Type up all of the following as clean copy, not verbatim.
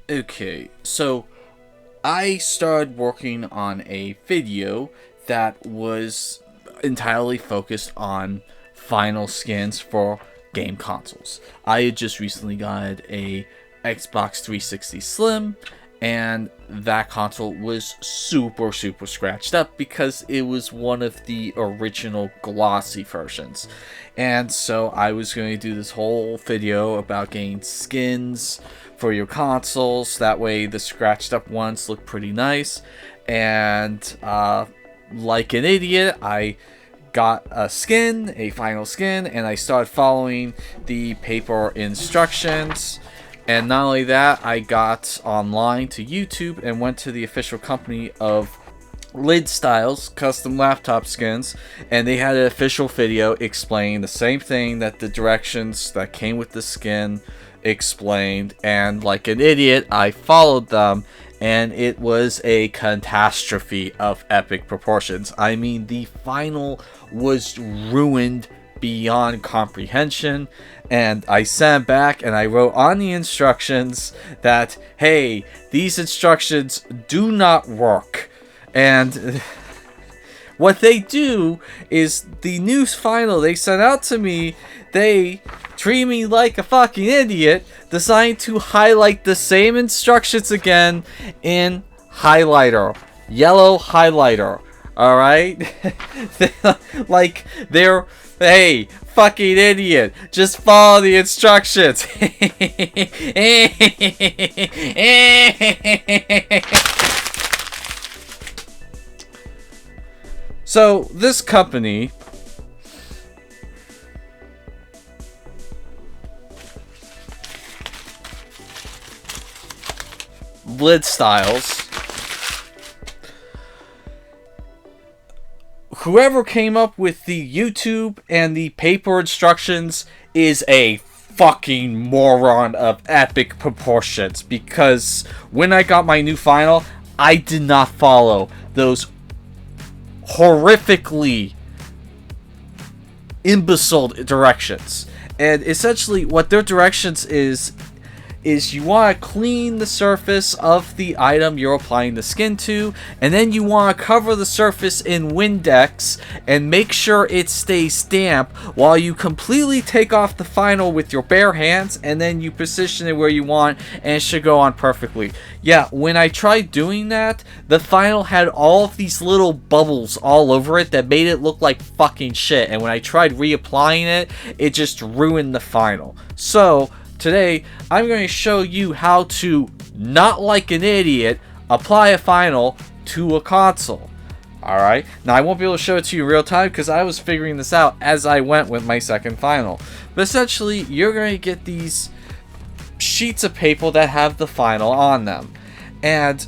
Okay, so I started working on a video that was entirely focused on final skins for game consoles. I had just recently got a Xbox 360 Slim, and that console was super scratched up because it was one of the original glossy versions. And so I was going to do this whole video about getting skins for your consoles. That way the scratched up ones look pretty nice. And like an idiot, I got a final skin, and I started following the paper instructions. And not only that, I got online to YouTube and went to the official company of Lid Styles Custom Laptop Skins, and they had an official video explaining the same thing that the directions that came with the skin explained. And like an idiot, I followed them, and it was a catastrophe of epic proportions. I mean, the final was ruined beyond comprehension. And I sat back and I wrote on the instructions that, hey, these instructions do not work. And what they do is the news final they sent out to me, they treat me like a fucking idiot, deciding to highlight the same instructions again in highlighter, yellow highlighter. Alright? Like, they're, hey, fucking idiot, just follow the instructions. So, this company Lid Styles, whoever came up with the YouTube and the paper instructions is a fucking moron of epic proportions, because when I got my new final, I did not follow those horrifically imbecile directions. And essentially what their directions is you want to clean the surface of the item you're applying the skin to, and then you want to cover the surface in Windex and make sure it stays damp while you completely take off the final with your bare hands, and then you position it where you want, and it should go on perfectly. Yeah, when I tried doing that, the final had all of these little bubbles all over it that made it look like fucking shit, and when I tried reapplying it, it just ruined the final. So today, I'm going to show you how to, not like an idiot, apply a final to a console. Alright, now I won't be able to show it to you in real time because I was figuring this out as I went with my second final. But essentially, you're going to get these sheets of paper that have the final on them. And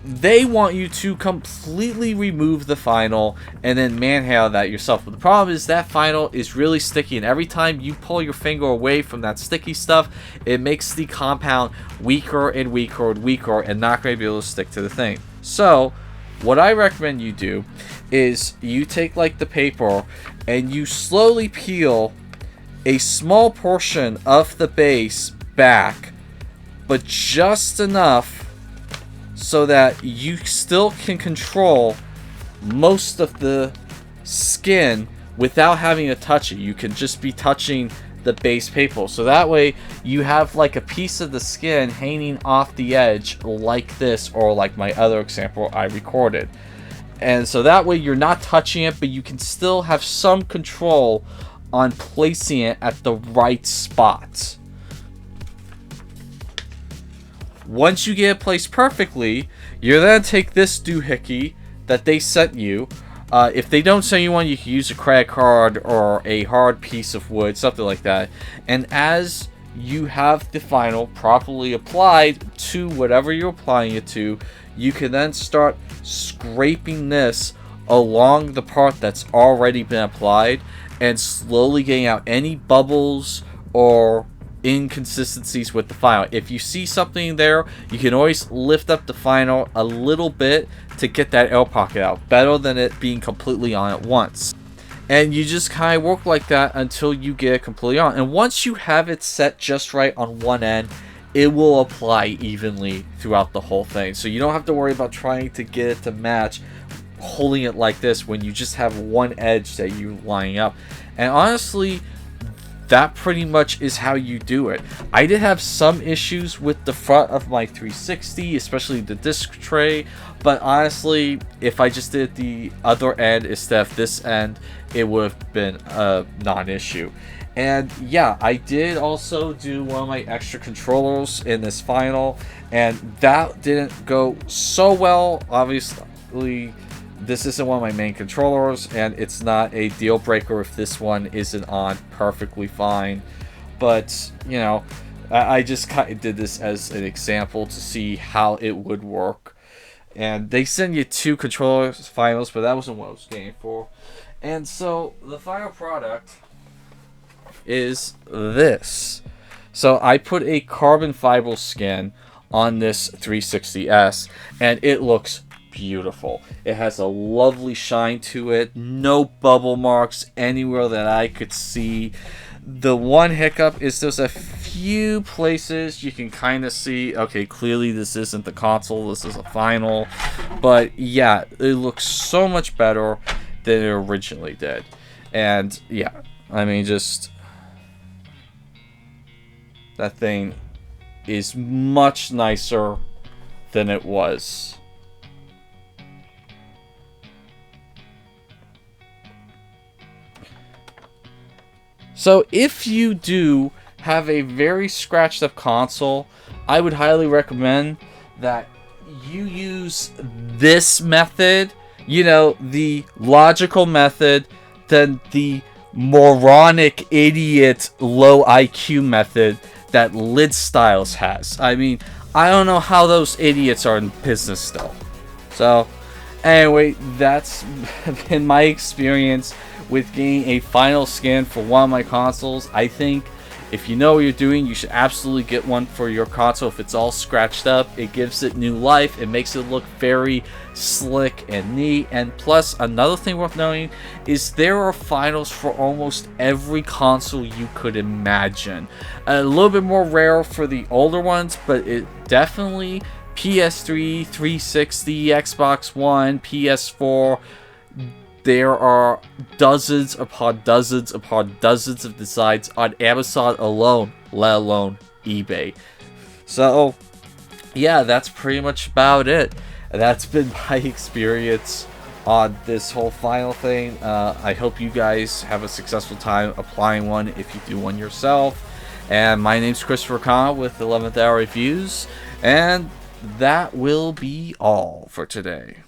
they want you to completely remove the final and then manhandle that yourself. But the problem is that final is really sticky, and every time you pull your finger away from that sticky stuff, it makes the compound weaker and weaker and weaker and not going to be able to stick to the thing. So what I recommend you do is you take like the paper and you slowly peel a small portion of the base back, but just enough so that you still can control most of the skin without having to touch it. You can just be touching the base paper. So that way you have like a piece of the skin hanging off the edge like this, or like my other example I recorded. And so that way you're not touching it, but you can still have some control on placing it at the right spot. Once you get it placed perfectly, you're then take this doohickey that they sent you. If they don't send you one, you can use a credit card or a hard piece of wood, something like that. And as you have the final properly applied to whatever you're applying it to, you can then start scraping this along the part that's already been applied and slowly getting out any bubbles or inconsistencies with the final. If you see something there, you can always lift up the final a little bit to get that air pocket out. Better than it being completely on at once. And you just kind of work like that until you get it completely on. And once you have it set just right on one end, it will apply evenly throughout the whole thing. So you don't have to worry about trying to get it to match holding it like this when you just have one edge that you're lining up. And honestly, that pretty much is how you do it. I did have some issues with the front of my 360, especially the disc tray, but honestly, if I just did the other end instead of this end, it would have been a non-issue. And yeah, I did also do one of my extra controllers in this final, and that didn't go so well. Obviously, this isn't one of my main controllers, and it's not a deal breaker if this one isn't on perfectly fine. But, you know, I just kind of did this as an example to see how it would work. And they send you 2 controller finals, but that wasn't what I was going for. And so, the final product is this. So, I put a carbon fiber skin on this 360S, and it looks beautiful. It has a lovely shine to it, no bubble marks anywhere that I could see. The one hiccup is there's a few places you can kind of see, okay, clearly this isn't the console, this is a final. But yeah, it looks so much better than it originally did. And yeah, I mean, just that thing is much nicer than it was. So if you do have a very scratched up console, I would highly recommend that you use this method, you know, the logical method, than the moronic idiot low IQ method that Lid Styles has. I mean, I don't know how those idiots are in business still. So, anyway, that's been my experience with getting a final skin for one of my consoles. I think if you know what you're doing, you should absolutely get one for your console. If it's all scratched up, it gives it new life. It makes it look very slick and neat. And plus, another thing worth noting is there are finals for almost every console you could imagine. A little bit more rare for the older ones, but it definitely PS3, 360, Xbox One, PS4. There are dozens upon dozens upon dozens of designs on Amazon alone, let alone eBay. So, yeah, that's pretty much about it. That's been my experience on this whole final thing. I hope you guys have a successful time applying one if you do one yourself. And my name's Christopher Khan with 11th Hour Reviews, and that will be all for today.